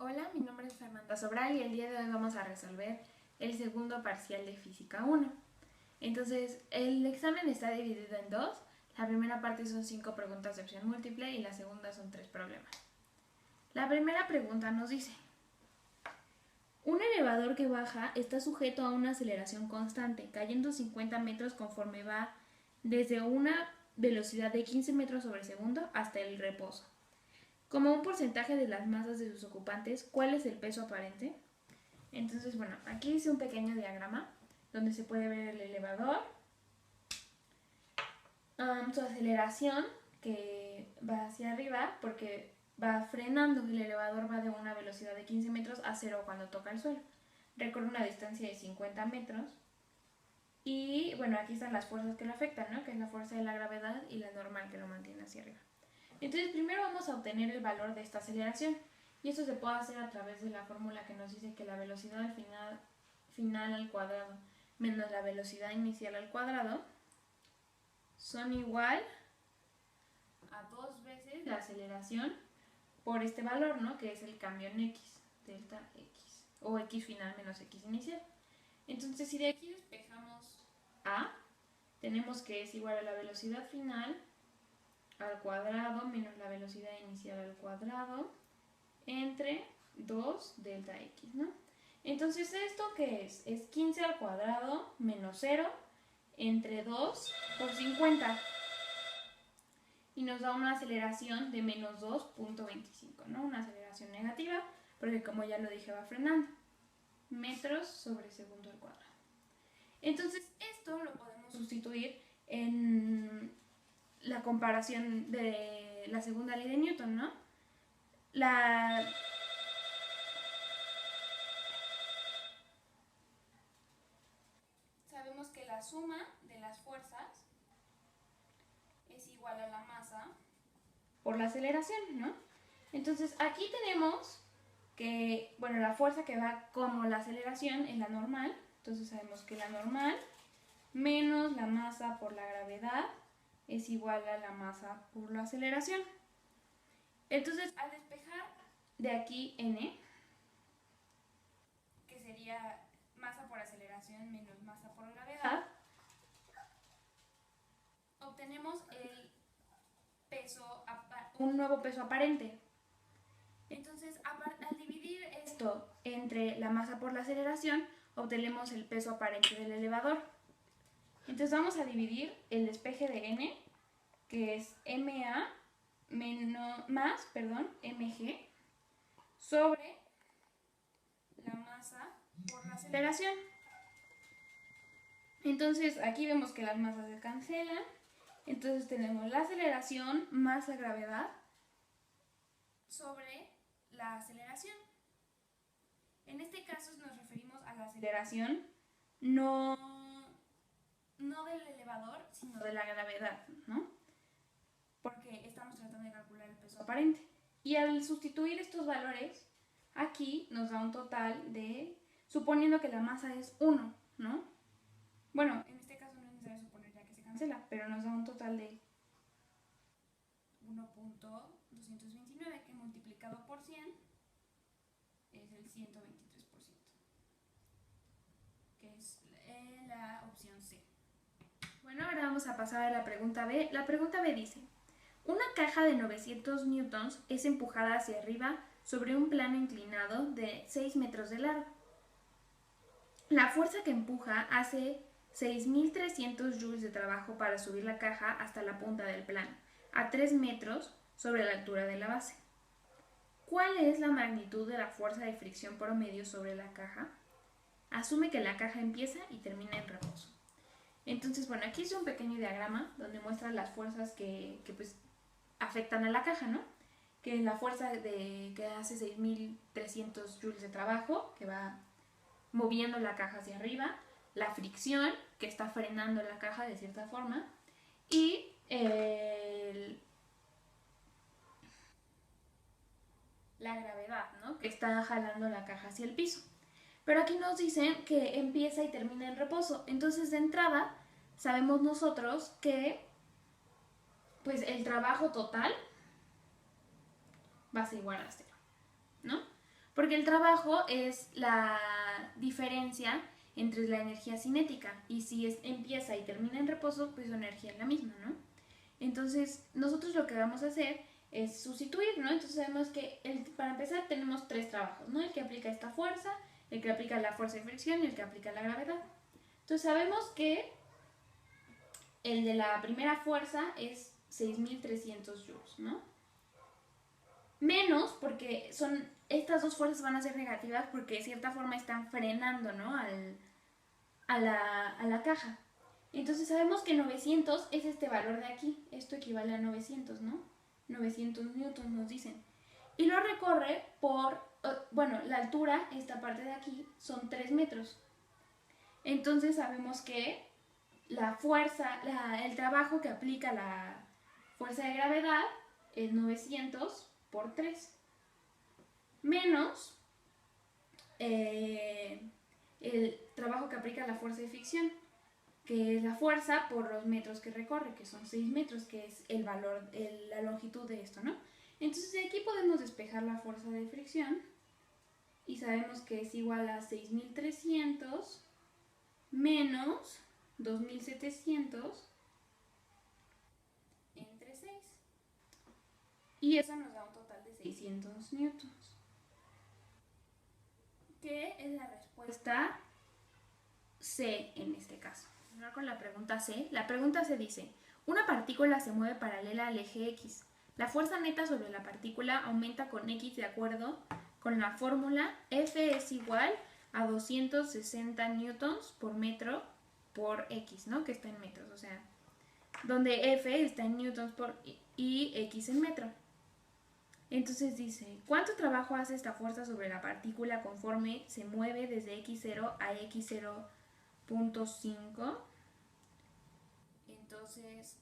Hola, mi nombre es Fernanda Sobral y el día de hoy vamos a resolver el segundo parcial de Física 1. Entonces, el examen está dividido en dos. La primera parte son 5 preguntas de opción múltiple y la segunda son 3 problemas. La primera pregunta nos dice: un elevador que baja está sujeto a una aceleración constante, cayendo 50 metros conforme va desde una velocidad de 15 metros sobre segundo hasta el reposo. Como un porcentaje de las masas de sus ocupantes, ¿cuál es el peso aparente? Entonces, bueno, aquí hice un pequeño diagrama donde se puede ver el elevador, su aceleración, que va hacia arriba porque va frenando. El elevador va de una velocidad de 15 metros a 0 cuando toca el suelo. Recorre una distancia de 50 metros. Y bueno, aquí están las fuerzas que lo afectan, ¿no? Que es la fuerza de la gravedad y la normal que lo mantiene hacia arriba. Entonces, primero vamos a obtener el valor de esta aceleración. Y esto se puede hacer a través de la fórmula que nos dice que la velocidad final al cuadrado menos la velocidad inicial al cuadrado son igual a 2 veces la aceleración por este valor, ¿no? Que es el cambio en x, delta x, o x final menos x inicial. Entonces, si de aquí despejamos a, tenemos que es igual a la velocidad final al cuadrado menos la velocidad inicial al cuadrado entre 2 delta x, ¿no? Entonces, ¿esto qué es? Es 15 al cuadrado menos 0 entre 2 por 50. Y nos da una aceleración de menos 2.25, ¿no? Una aceleración negativa, porque como ya lo dije, va frenando. Metros sobre segundo al cuadrado. Entonces, esto lo podemos sustituir en la comparación de la segunda ley de Newton, ¿no? Sabemos que la suma de las fuerzas es igual a la masa por la aceleración, ¿no? Entonces, aquí tenemos que, bueno, la fuerza que va como la aceleración es la normal. Entonces sabemos que la normal menos la masa por la gravedad es igual a la masa por la aceleración. Entonces, al despejar de aquí n, que sería masa por aceleración menos masa por gravedad, obtenemos un nuevo peso aparente. Entonces, al dividir esto entre la masa por la aceleración, obtenemos el peso aparente del elevador. Entonces vamos a dividir el despeje de n, que es ma más mg, sobre la masa por la aceleración. Entonces aquí vemos que las masas se cancelan. Entonces tenemos la aceleración más la gravedad sobre la aceleración. En este caso nos referimos a la aceleración no del elevador, sino de la gravedad, ¿no? Porque estamos tratando de calcular el peso aparente. Y al sustituir estos valores, aquí nos da un total de, suponiendo que la masa es 1, ¿no? Bueno, en este caso no es necesario suponer ya que se cancela, pero nos da un total de 1.229, que multiplicado por 100 es el 123%, que es la opción C. Bueno, ahora vamos a pasar a la pregunta B. La pregunta B dice: una caja de 900 newtons es empujada hacia arriba sobre un plano inclinado de 6 metros de largo. La fuerza que empuja hace 6.300 joules de trabajo para subir la caja hasta la punta del plano, a 3 metros sobre la altura de la base. ¿Cuál es la magnitud de la fuerza de fricción promedio sobre la caja? Asume que la caja empieza y termina en reposo. Entonces, bueno, aquí es un pequeño diagrama donde muestra las fuerzas que pues afectan a la caja, ¿no? Que la fuerza que hace 6.300 joules de trabajo, que va moviendo la caja hacia arriba, la fricción, que está frenando la caja de cierta forma, y la gravedad, ¿no? Que está jalando la caja hacia el piso. Pero aquí nos dicen que empieza y termina en reposo. Entonces, de entrada, sabemos nosotros que pues el trabajo total va a ser igual a 0, ¿no? Porque el trabajo es la diferencia entre la energía cinética y si empieza y termina en reposo, pues su energía es la misma, ¿no? Entonces, nosotros lo que vamos a hacer es sustituir, ¿no? Entonces sabemos que para empezar tenemos tres trabajos, ¿no? El que aplica esta fuerza, el que aplica la fuerza de fricción y el que aplica la gravedad. Entonces sabemos que el de la primera fuerza es 6.300 joules, ¿no? Menos porque estas dos fuerzas van a ser negativas porque de cierta forma están frenando, ¿no? A la caja. Entonces sabemos que 900 es este valor de aquí. Esto equivale a 900, ¿no? 900 newtons nos dicen. Y lo recorre bueno, la altura, esta parte de aquí, son 3 metros. Entonces sabemos que la fuerza, el trabajo que aplica la fuerza de gravedad es 900 por 3. Menos el trabajo que aplica la fuerza de fricción, que es la fuerza por los metros que recorre, que son 6 metros, que es el valor, la longitud de esto, ¿no? Entonces de aquí podemos despejar la fuerza de fricción y sabemos que es igual a 6.300 menos 2.700 entre 6. Y eso nos da un total de 600 newtons. ¿Qué es la respuesta C en este caso? Ahora con la pregunta C. La pregunta C dice, una partícula se mueve paralela al eje X. La fuerza neta sobre la partícula aumenta con X de acuerdo con la fórmula F es igual a 260 newtons por metro por X, ¿no? Que está en metros, o sea, donde F está en newtons por y X en metro. Entonces dice, ¿cuánto trabajo hace esta fuerza sobre la partícula conforme se mueve desde X0 a X0.5? Entonces,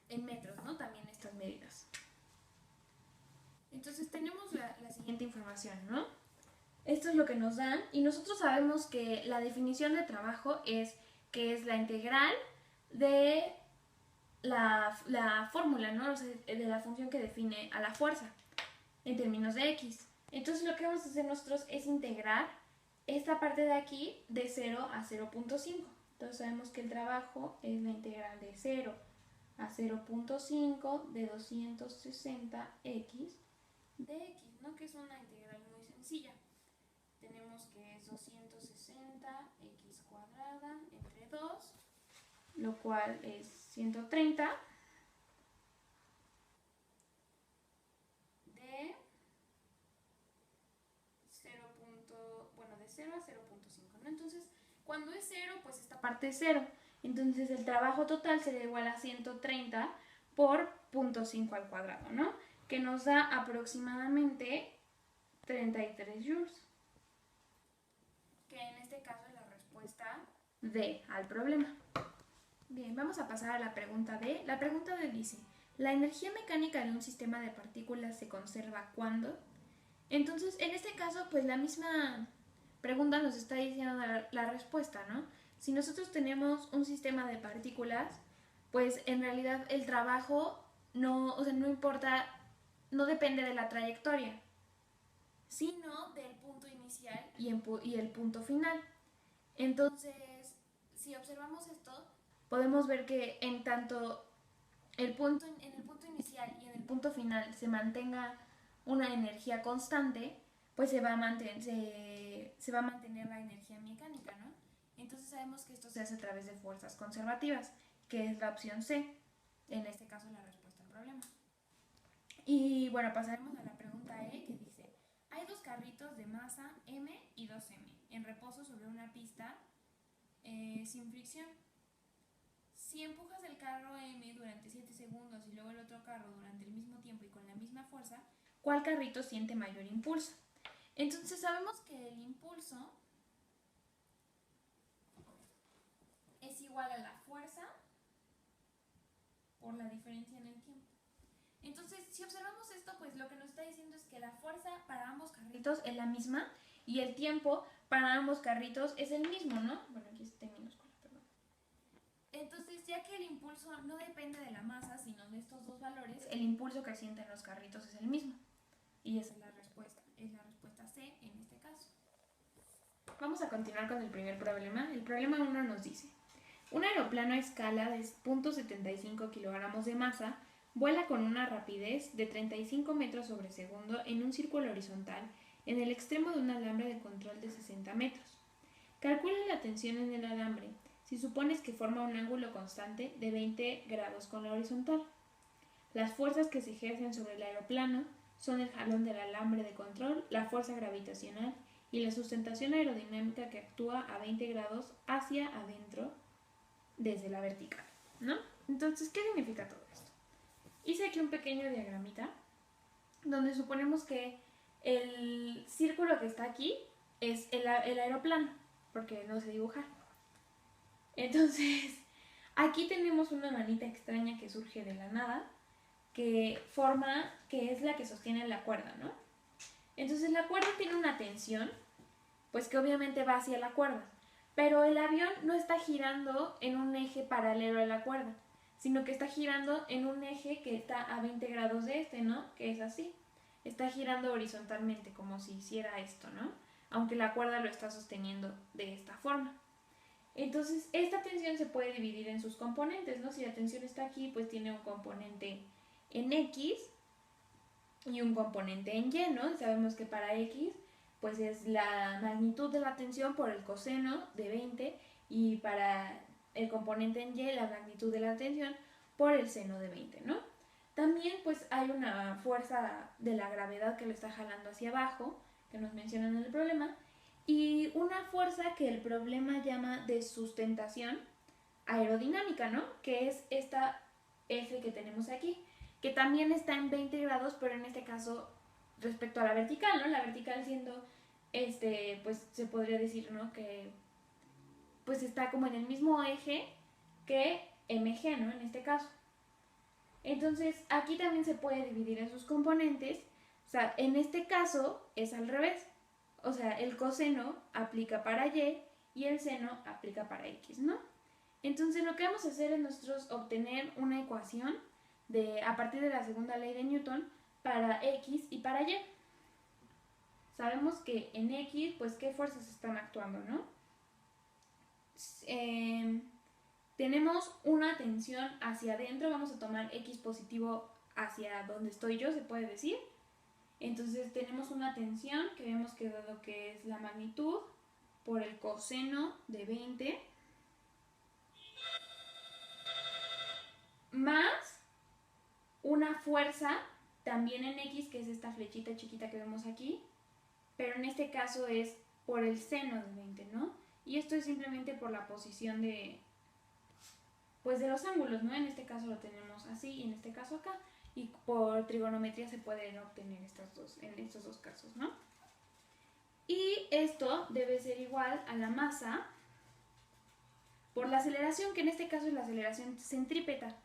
en metros, ¿no? También estas medidas. Entonces tenemos la siguiente información, ¿no? Esto es lo que nos dan y nosotros sabemos que la definición de trabajo es que es la integral de la fórmula, ¿no? O sea, de la función que define a la fuerza en términos de X. Entonces lo que vamos a hacer nosotros es integrar esta parte de aquí de 0 a 0.5. Entonces sabemos que el trabajo es la integral de 0 a 0.5 de 260x de x, ¿no? Que es una integral muy sencilla. Tenemos que es 260x cuadrada entre 2, lo cual es 130 de 0 a 0.5, ¿no? Entonces, cuando es 0, pues esta parte es 0. Entonces, el trabajo total sería igual a 130 por 0.5 al cuadrado, ¿no? Que nos da aproximadamente 33 joules. Que en este caso es la respuesta D al problema. Bien, vamos a pasar a la pregunta D. La pregunta D dice, ¿la energía mecánica de un sistema de partículas se conserva cuándo? Entonces, en este caso, pues la misma pregunta nos está diciendo la respuesta, ¿no? Si nosotros tenemos un sistema de partículas, pues en realidad el trabajo no, o sea, no importa, no depende de la trayectoria, sino del punto inicial y el punto final. Entonces, si observamos esto, podemos ver que en tanto en el punto inicial y en el punto final se mantenga una energía constante, pues se va a mantener la energía mecánica, ¿no? Entonces sabemos que esto se hace a través de fuerzas conservativas, que es la opción C, en este caso la respuesta al problema. Y bueno, pasaremos a la pregunta E, que dice, hay dos carritos de masa M y 2M en reposo sobre una pista sin fricción. Si empujas el carro M durante 7 segundos y luego el otro carro durante el mismo tiempo y con la misma fuerza, ¿cuál carrito siente mayor impulso? Entonces sabemos que el impulso es igual a la fuerza por la diferencia en el tiempo. Entonces, si observamos esto, pues lo que nos está diciendo es que la fuerza para ambos carritos es la misma y el tiempo para ambos carritos es el mismo, ¿no? Bueno, aquí está minúscula, perdón. Entonces, ya que el impulso no depende de la masa, sino de estos dos valores, el impulso que sienten los carritos es el mismo. Y esa es la respuesta C en este caso. Vamos a continuar con el primer problema. El problema 1 nos dice: un aeroplano a escala de 0.75 kilogramos de masa vuela con una rapidez de 35 metros sobre segundo en un círculo horizontal en el extremo de un alambre de control de 60 metros. Calcula la tensión en el alambre si supones que forma un ángulo constante de 20 grados con la horizontal. Las fuerzas que se ejercen sobre el aeroplano son el jalón del alambre de control, la fuerza gravitacional y la sustentación aerodinámica que actúa a 20 grados hacia adentro desde la vertical, ¿no? Entonces, ¿qué significa todo esto? Hice aquí un pequeño diagramita donde suponemos que el círculo que está aquí es el aeroplano, porque no sé dibujar. Entonces, aquí tenemos una manita extraña que surge de la nada, que es la que sostiene la cuerda, ¿no? Entonces la cuerda tiene una tensión, pues que obviamente va hacia la cuerda, pero el avión no está girando en un eje paralelo a la cuerda, sino que está girando en un eje que está a 20 grados de este, ¿no? Que es así. Está girando horizontalmente, como si hiciera esto, ¿no? Aunque la cuerda lo está sosteniendo de esta forma. Entonces, esta tensión se puede dividir en sus componentes, ¿no? Si la tensión está aquí, pues tiene un componente en X y un componente en Y, ¿no? Sabemos que para X, pues es la magnitud de la tensión por el coseno de 20 y para el componente en Y, la magnitud de la tensión por el seno de 20, ¿no? También, pues, hay una fuerza de la gravedad que lo está jalando hacia abajo, que nos mencionan en el problema, y una fuerza que el problema llama de sustentación aerodinámica, ¿no? Que es esta F que tenemos aquí, que también está en 20 grados, pero en este caso respecto a la vertical, ¿no? La vertical siendo, pues se podría decir, ¿no? Que pues está como en el mismo eje que MG, ¿no? En este caso. Entonces, aquí también se puede dividir en sus componentes. O sea, en este caso es al revés. O sea, el coseno aplica para Y y el seno aplica para X, ¿no? Entonces, lo que vamos a hacer es nosotros obtener una ecuación a partir de la segunda ley de Newton para X y para Y. Sabemos que en X, pues, ¿qué fuerzas están actuando, no? Tenemos una tensión hacia adentro, vamos a tomar X positivo hacia donde estoy yo, se puede decir. Entonces tenemos una tensión que vemos que dado que es la magnitud por el coseno de 20 más una fuerza también en X, que es esta flechita chiquita que vemos aquí, pero en este caso es por el seno de 20, ¿no? Y esto es simplemente por la posición de los ángulos, ¿no? En este caso lo tenemos así y en este caso acá. Y por trigonometría se pueden obtener en estos dos casos, ¿no? Y esto debe ser igual a la masa por la aceleración, que en este caso es la aceleración centrípeta,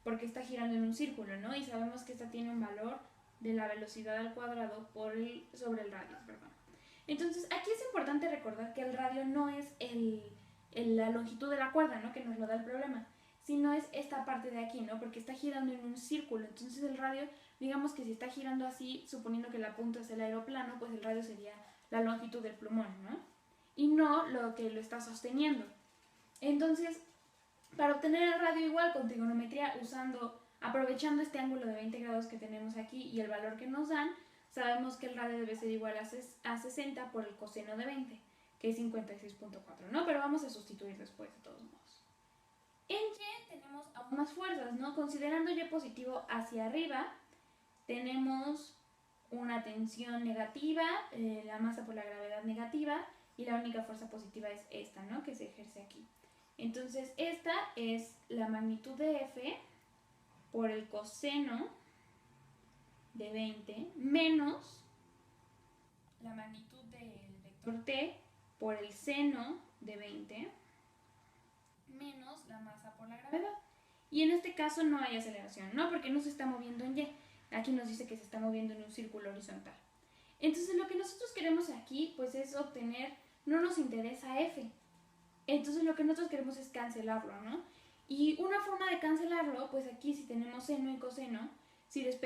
porque está girando en un círculo, ¿no? Y sabemos que esta tiene un valor de la velocidad al cuadrado sobre el radio, perdón. Entonces, aquí es importante recordar que el radio no es la longitud de la cuerda, ¿no? Que nos lo da el problema, sino es esta parte de aquí, ¿no? Porque está girando en un círculo. Entonces el radio, digamos que si está girando así, suponiendo que la punta es el aeroplano, pues el radio sería la longitud del plumón, ¿no? Y no lo que lo está sosteniendo. Entonces, para obtener el radio igual con trigonometría, aprovechando este ángulo de 20 grados que tenemos aquí y el valor que nos dan, sabemos que el radio debe ser igual a 60 por el coseno de 20, que es 56.4, ¿no? Pero vamos a sustituir después de todos modos. En Y tenemos aún más fuerzas, ¿no? Considerando Y positivo hacia arriba, tenemos una tensión negativa, la masa por la gravedad negativa, y la única fuerza positiva es esta, ¿no? Que se ejerce aquí. Entonces, esta es la magnitud de F por el coseno de 20 menos la magnitud del vector T por el seno de 20 menos la masa por la gravedad. Y en este caso no hay aceleración, ¿no? Porque no se está moviendo en Y. Aquí nos dice que se está moviendo en un círculo horizontal. Entonces lo que nosotros queremos aquí, pues es obtener, no nos interesa F. Entonces lo que nosotros queremos es cancelarlo, ¿no? Y una forma de cancelarlo, pues aquí si tenemos seno y coseno, Si